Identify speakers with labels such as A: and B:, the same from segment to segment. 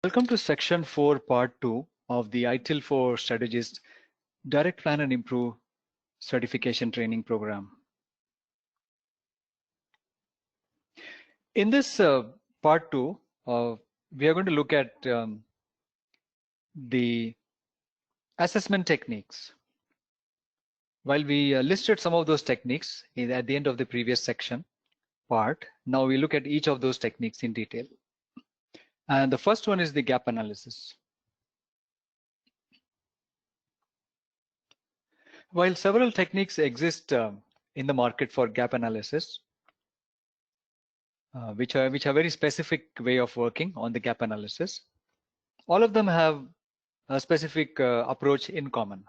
A: Welcome to section 4, part 2 of the ITIL for Strategist Direct Plan and Improve Certification Training Program. In this part 2, we are going to look at the assessment techniques. While we listed some of those techniques at the end of the previous section part, now we look at each of those techniques in detail. And the first one is the gap analysis. While several techniques exist in the market for gap analysis, which are very specific way of working on the gap analysis, all of them have a specific approach in common.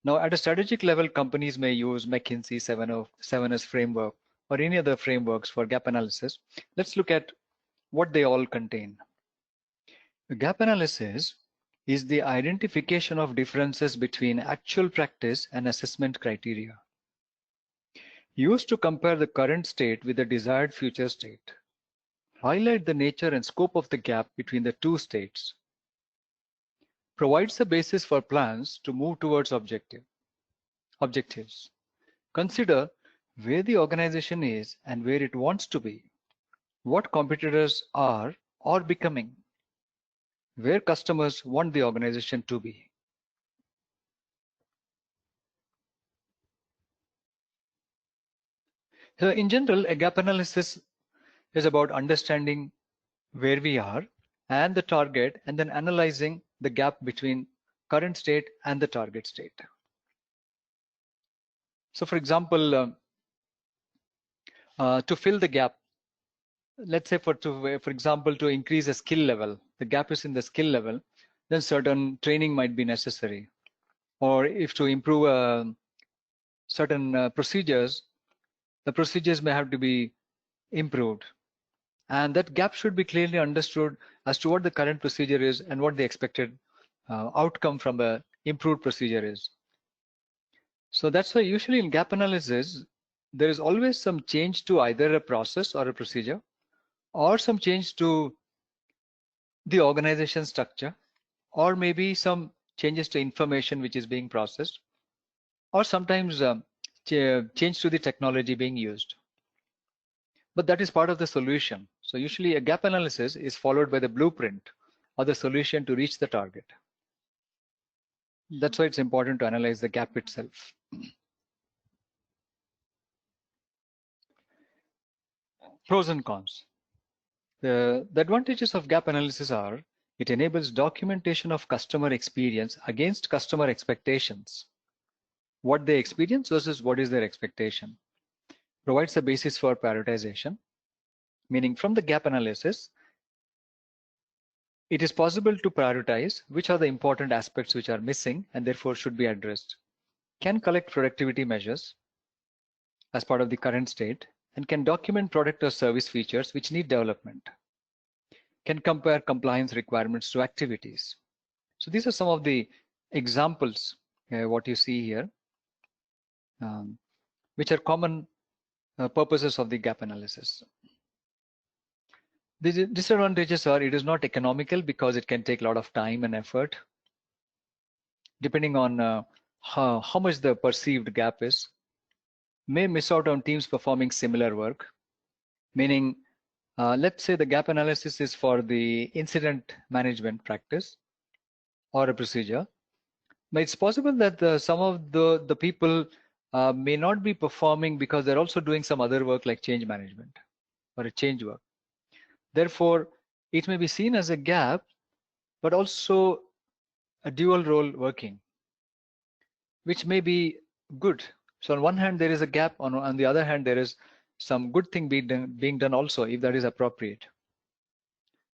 A: Now, at a strategic level, companies may use McKinsey 7S framework or any other frameworks for gap analysis. Let's look at what they all contain. The gap analysis is the identification of differences between actual practice and assessment criteria, used to compare the current state with the desired future state, highlight the nature and scope of the gap between the two states, provides a basis for plans to move towards objectives, consider where the organization is and where it wants to be, what competitors are or becoming, where customers want the organization to be. So in general, a gap analysis is about understanding where we are and the target, and then analyzing the gap between current state and the target state. So for example, to fill the gap, let's say for example, to increase a skill level, the gap is in the skill level, then certain training might be necessary. Or if to improve certain procedures, the procedures may have to be improved. And that gap should be clearly understood as to what the current procedure is and what the expected outcome from the improved procedure is. So that's why usually in gap analysis, there is always some change to either a process or a procedure, or some change to the organization structure, or maybe some changes to information which is being processed, or sometimes change to the technology being used. But that is part of the solution. So usually a gap analysis is followed by the blueprint or the solution to reach the target. That's why it's important to analyze the gap itself. Pros and cons. The advantages of gap analysis are it enables documentation of customer experience against customer expectations. What they experience versus what is their expectation. Provides a basis for prioritization, meaning from the gap analysis, it is possible to prioritize which are the important aspects which are missing and therefore should be addressed. Can collect productivity measures as part of the current state and can document product or service features which need development. Can compare compliance requirements to activities. So these are some of the examples, what you see here, which are common purposes of the gap analysis. The disadvantages are it is not economical because it can take a lot of time and effort, depending on how much the perceived gap is. May miss out on teams performing similar work, meaning let's say the gap analysis is for the incident management practice or a procedure. Now it's possible that some of the people may not be performing because they're also doing some other work like change management or a change work. Therefore, it may be seen as a gap, but also a dual role working, which may be good. So on one hand, there is a gap. On the other hand, there is some good thing being done also, if that is appropriate.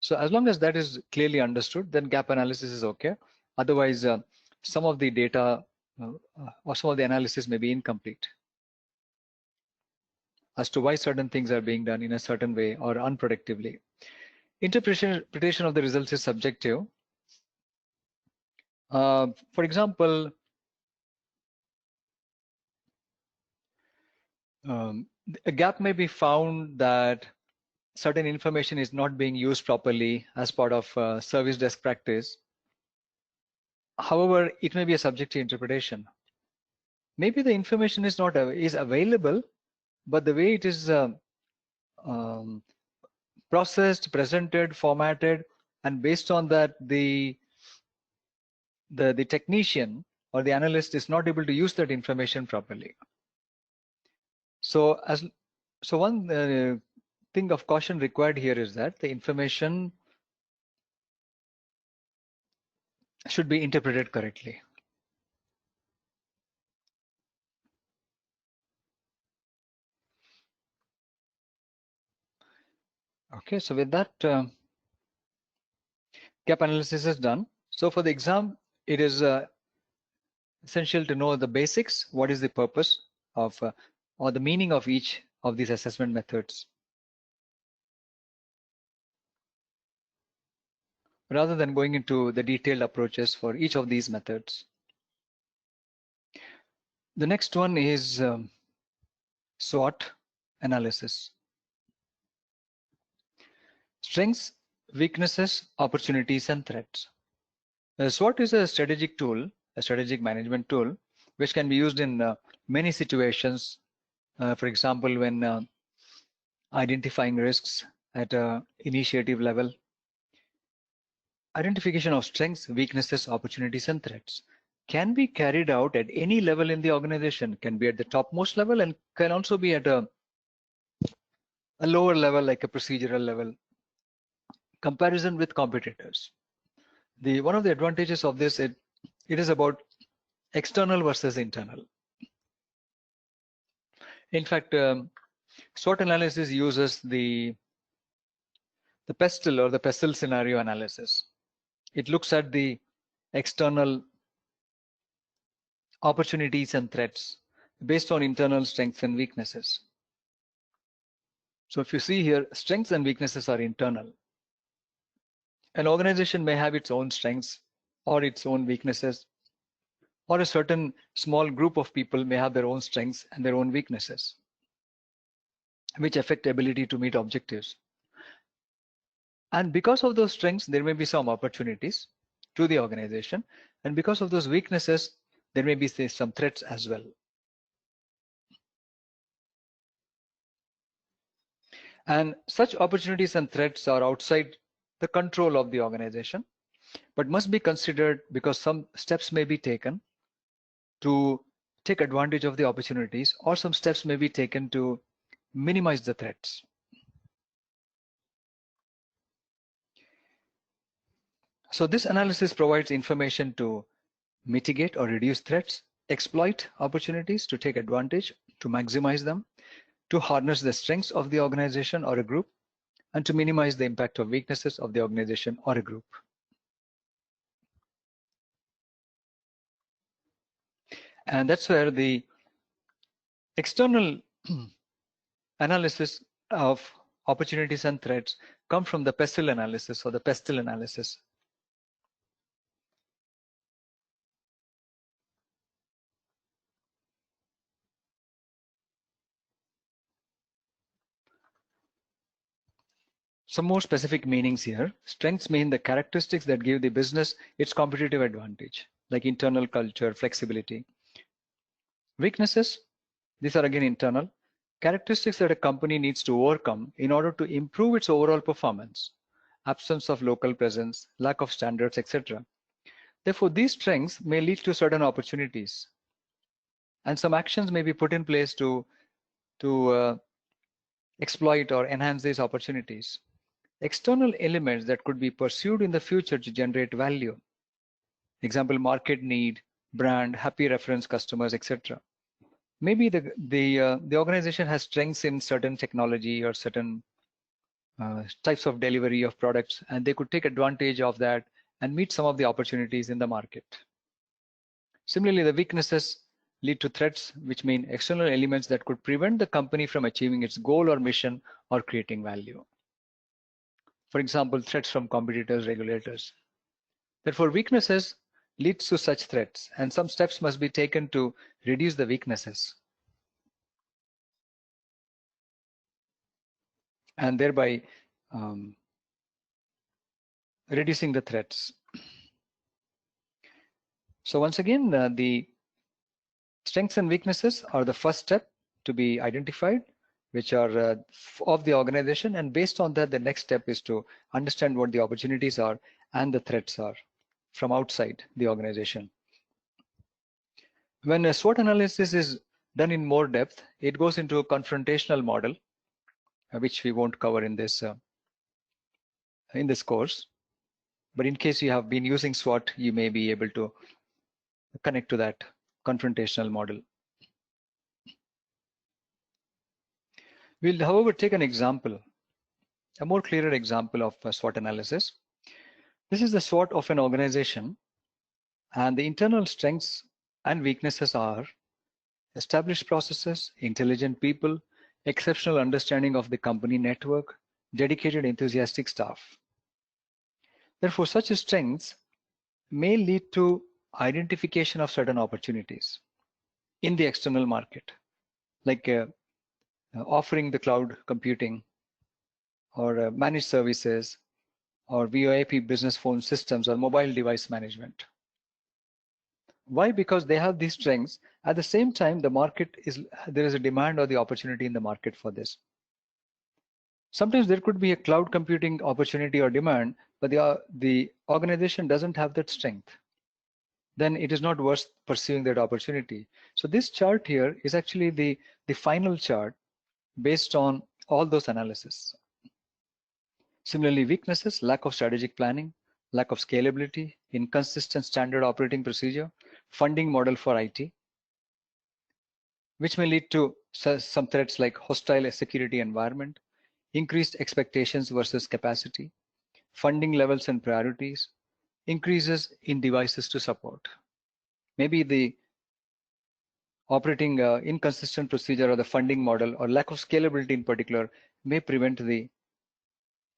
A: So as long as that is clearly understood, then gap analysis is okay. Otherwise, some of the data or some of the analysis may be incomplete as to why certain things are being done in a certain way or unproductively. Interpretation of the results is subjective. For example, a gap may be found that certain information is not being used properly as part of service desk practice. However, it may be a subject to interpretation. Maybe the information is not is available, but the way it is um, processed, presented, formatted, and based on that, the technician or the analyst is not able to use that information properly. So one thing of caution required here is that the information should be interpreted correctly. Okay, so with that, gap analysis is done. So for the exam, it is essential to know the basics. What is the purpose of or the meaning of each of these assessment methods, rather than going into the detailed approaches for each of these methods. The next one is SWOT analysis. Strengths, weaknesses, opportunities, and threats. SWOT is a strategic tool, a strategic management tool, which can be used in many situations. For example, when identifying risks at an initiative level, identification of strengths, weaknesses, opportunities, and threats can be carried out at any level in the organization, can be at the topmost level and can also be at a lower level, like a procedural level. Comparison with competitors. One of the advantages of this, it is about external versus internal. In fact, SWOT analysis uses the PESTLE or the PESTLE scenario analysis. It looks at the external opportunities and threats based on internal strengths and weaknesses. So if you see here, strengths and weaknesses are internal. An organization may have its own strengths or its own weaknesses, or a certain small group of people may have their own strengths and their own weaknesses, which affect ability to meet objectives. And because of those strengths, there may be some opportunities to the organization. And because of those weaknesses, there may be, say, some threats as well. And such opportunities and threats are outside the control of the organization, but must be considered because some steps may be taken to take advantage of the opportunities, or some steps may be taken to minimize the threats. So this analysis provides information to mitigate or reduce threats, exploit opportunities to take advantage, to maximize them, to harness the strengths of the organization or a group, and to minimize the impact of weaknesses of the organization or a group. And that's where the external analysis of opportunities and threats come from the PESTLE analysis or the PESTLE analysis. Some more specific meanings here. Strengths mean the characteristics that give the business its competitive advantage, like internal culture, flexibility. Weaknesses, these are again internal, characteristics that a company needs to overcome in order to improve its overall performance, absence of local presence, lack of standards, etc. Therefore, these strengths may lead to certain opportunities, and some actions may be put in place to exploit or enhance these opportunities. External elements that could be pursued in the future to generate value. Example, market need, brand, happy reference customers, etc. Maybe the organization has strengths in certain technology or certain types of delivery of products, and they could take advantage of that and meet some of the opportunities in the market. Similarly, the weaknesses lead to threats, which mean external elements that could prevent the company from achieving its goal or mission or creating value. For example, threats from competitors, regulators. Therefore, weaknesses leads to such threats, and some steps must be taken to reduce the weaknesses. and thereby reducing the threats. So once again, the strengths and weaknesses are the first step to be identified, which are of the organization. And based on that, the next step is to understand what the opportunities are and the threats are from outside the organization. When a SWOT analysis is done in more depth, it goes into a confrontational model, which we won't cover in this course. But in case you have been using SWOT, you may be able to connect to that confrontational model. We'll, however, take an example, a more clearer example of SWOT analysis. This is the SWOT of an organization, and the internal strengths and weaknesses are established processes, intelligent people, exceptional understanding of the company network, dedicated, enthusiastic staff. Therefore, such strengths may lead to identification of certain opportunities in the external market, like offering the cloud computing or managed services or VoIP business phone systems or mobile device management. Why? Because they have these strengths. At the same time, the market is, there is a demand or the opportunity in the market for this. Sometimes there could be a cloud computing opportunity or demand, but the organization doesn't have that strength. Then it is not worth pursuing that opportunity. So this chart here is actually the final chart based on all those analyses. Similarly, weaknesses: lack of strategic planning, lack of scalability, inconsistent standard operating procedure, funding model for IT, which may lead to some threats like hostile security environment, increased expectations versus capacity, funding levels and priorities, increases in devices to support. Maybe the operating inconsistent procedure or the funding model or lack of scalability in particular may prevent the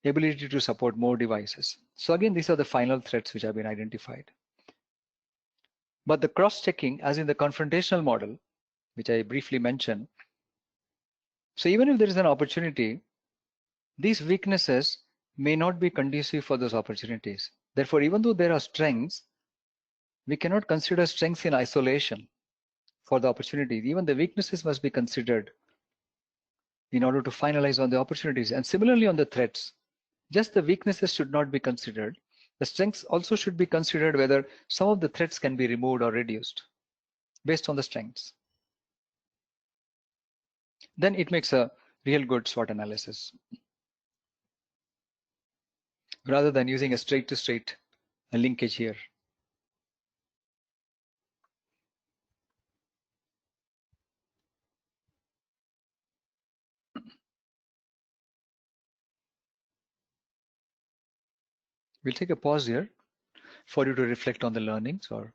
A: ability to support more devices. So again, these are the final threats which have been identified. But the cross-checking, as in the confrontational model, which I briefly mentioned, so even if there is an opportunity, these weaknesses may not be conducive for those opportunities. Therefore, even though there are strengths, we cannot consider strengths in isolation for the opportunities. Even the weaknesses must be considered in order to finalize on the opportunities. And similarly on the threats, just the weaknesses should not be considered. The strengths also should be considered, whether some of the threats can be removed or reduced based on the strengths. Then it makes a real good SWOT analysis, rather than using a straight-to-straight linkage here. We'll take a pause here for you to reflect on the learnings or